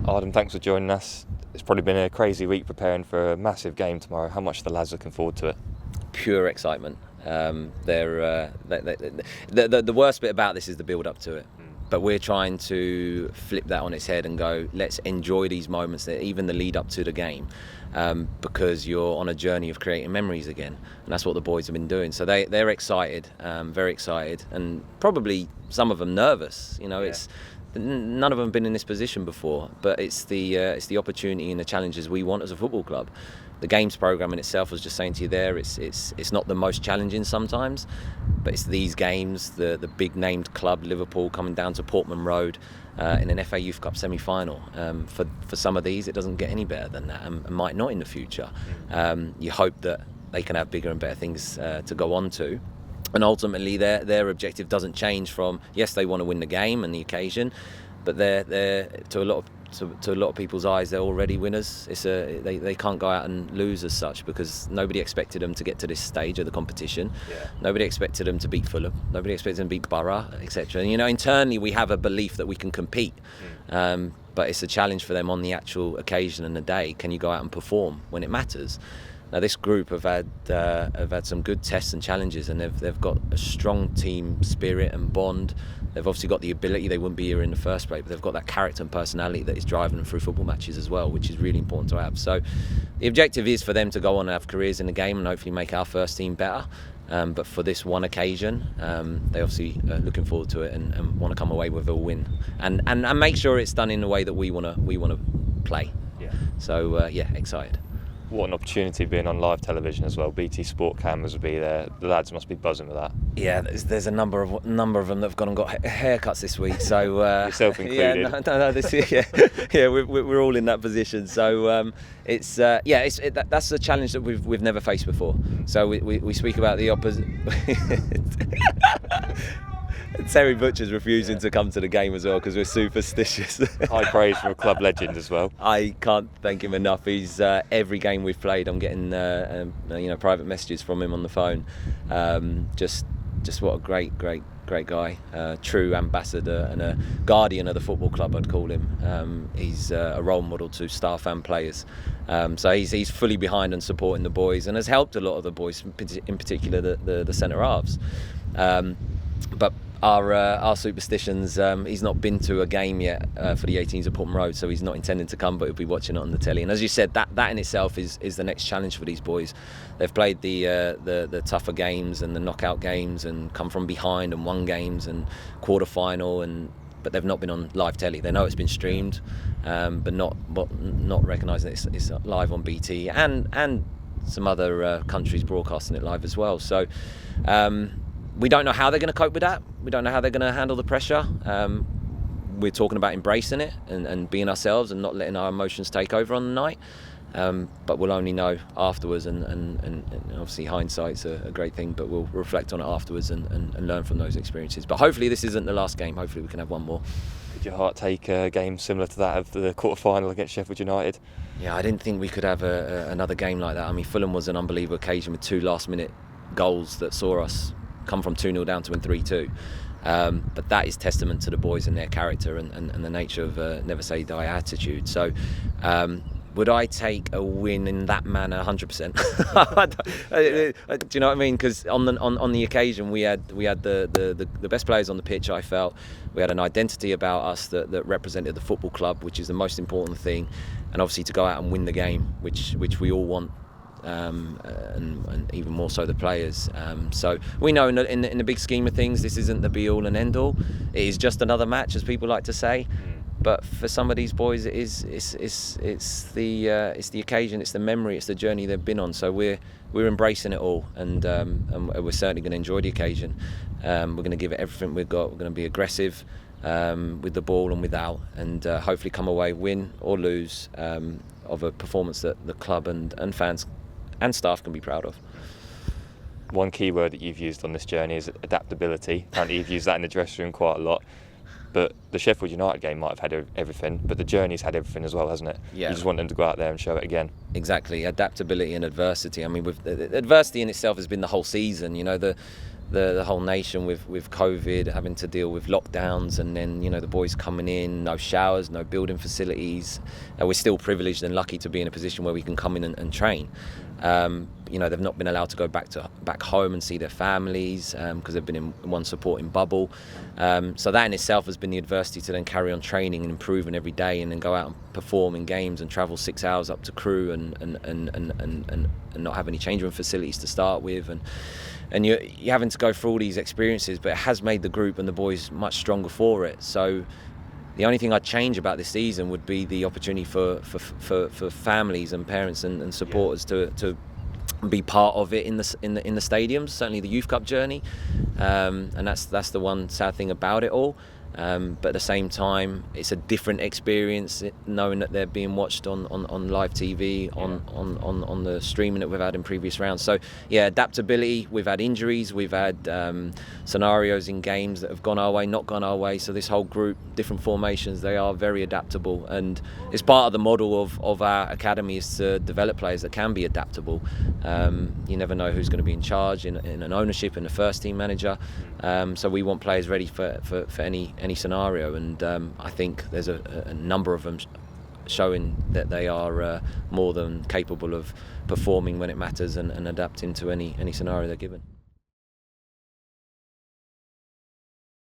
Adem, thanks for joining us. It's probably been a crazy week preparing for a massive game tomorrow. How much are the lads looking forward to it? Pure excitement. The worst bit about this is the build up to it. But we're trying to flip that on its head and go, let's enjoy these moments, even the lead up to the game, because you're on a journey of creating memories again. And that's what the boys have been doing. So they're excited, very excited, and probably some of them nervous. It's none of them have been in this position before, but it's the opportunity and the challenges we want as a football club. The games programme in itself, I was just saying to you there, it's not the most challenging sometimes, but it's these games, the big named club, Liverpool, coming down to Portman Road in an FA Youth Cup semi-final. For some of these, it doesn't get any better than that, and might not in the future. You hope that they can have bigger and better things to go on to. And ultimately, their objective doesn't change from, yes, they want to win the game and the occasion, but they're to a lot of people's eyes, they're already winners. They can't go out and lose as such, because nobody expected them to get to this stage of the competition. Nobody expected them to beat Fulham. Nobody expected them to beat Borough, etc. And internally we have a belief that we can compete, but it's a challenge for them on the actual occasion and the day. Can you go out and perform when it matters? Now, this group have had some good tests and challenges, and they've got a strong team spirit and bond. They've obviously got the ability. They wouldn't be here in the first place, but they've got that character and personality that is driving them through football matches as well, which is really important to have. So the objective is for them to go on and have careers in the game and hopefully make our first team better. But for this one occasion, they obviously are looking forward to it and want to come away with a win and make sure it's done in the way that we want to play. So excited. What an opportunity being on live television as well. BT Sport cameras will be there. The lads must be buzzing with that. Yeah, there's a number of them that have gone and got haircuts this week. So yourself included. We're all in that position. So that's a challenge that we've never faced before. So we speak about the opposite. Terry Butcher's refusing to come to the game as well because we're superstitious. High praise from a club legend as well. I can't thank him enough. He's every game we've played, I'm getting private messages from him on the phone. Just what a great guy. True ambassador and a guardian of the football club, I'd call him. He's a role model to staff and players. So he's fully behind and supporting the boys, and has helped a lot of the boys, in particular the centre halves. But our superstitions, he's not been to a game yet for the 18s at Portman Road, so he's not intending to come, but he'll be watching it on the telly. And as you said, that in itself is the next challenge for these boys. They've played the tougher games and the knockout games and come from behind and won games and quarter-final, but they've not been on live telly. They know it's been streamed, but not recognising it's live on BT and some other countries broadcasting it live as well. So we don't know how they're going to cope with that. We don't know how they're going to handle the pressure. We're talking about embracing it and being ourselves and not letting our emotions take over on the night. But we'll only know afterwards, and obviously hindsight's a great thing, but we'll reflect on it afterwards and learn from those experiences. But hopefully this isn't the last game. Hopefully we can have one more. Did your heart take a game similar to that of the quarter-final against Sheffield United? Yeah, I didn't think we could have another game like that. I mean, Fulham was an unbelievable occasion with 2 last-minute goals that saw us come from 2-0 down to win 3-2. But that is testament to the boys and their character and the nature of never say die attitude. So would I take a win in that manner? 100%. Do you know what I mean? Because on the occasion we had the best players on the pitch. I felt we had an identity about us that represented the football club, which is the most important thing, and obviously to go out and win the game, which we all want. And even more so the players. So we know in the big scheme of things, this isn't the be-all and end-all. It is just another match, as people like to say. But for some of these boys, it's the occasion, it's the memory, it's the journey they've been on. So we're embracing it all, and we're certainly going to enjoy the occasion. We're going to give it everything we've got. We're going to be aggressive with the ball and without, and hopefully come away, win or lose, of a performance that the club and fans and staff can be proud of. One key word that you've used on this journey is adaptability. Apparently you've used that in the dressing room quite a lot. But the Sheffield United game might have had everything, but the journey's had everything as well, hasn't it? Yeah. You just want them to go out there and show it again. Exactly, adaptability and adversity. I mean, adversity in itself has been the whole season. The the whole nation with COVID, having to deal with lockdowns, and then the boys coming in, no showers, no building facilities. We're still privileged and lucky to be in a position where we can come in and train. They've not been allowed to go back home and see their families because they've been in one supporting bubble. So that in itself has been the adversity to then carry on training and improving every day, and then go out and perform in games and travel 6 hours up to Crewe and not have any change room facilities to start with, and you're having to go through all these experiences, but it has made the group and the boys much stronger for it. So the only thing I'd change about this season would be the opportunity for families and parents and supporters to be part of it in the stadiums. Certainly the Youth Cup journey, and that's the one sad thing about it all. But at the same time, it's a different experience knowing that they're being watched on live TV, on the streaming that we've had in previous rounds. So yeah, adaptability. We've had injuries, we've had scenarios in games that have gone our way, not gone our way. So this whole group, different formations, they are very adaptable, and it's part of the model of our academy is to develop players that can be adaptable. You never know who's going to be in charge in an ownership and a first team manager. So we want players ready for any scenario, and I think there's a number of them showing that they are more than capable of performing when it matters and adapting to any scenario they're given.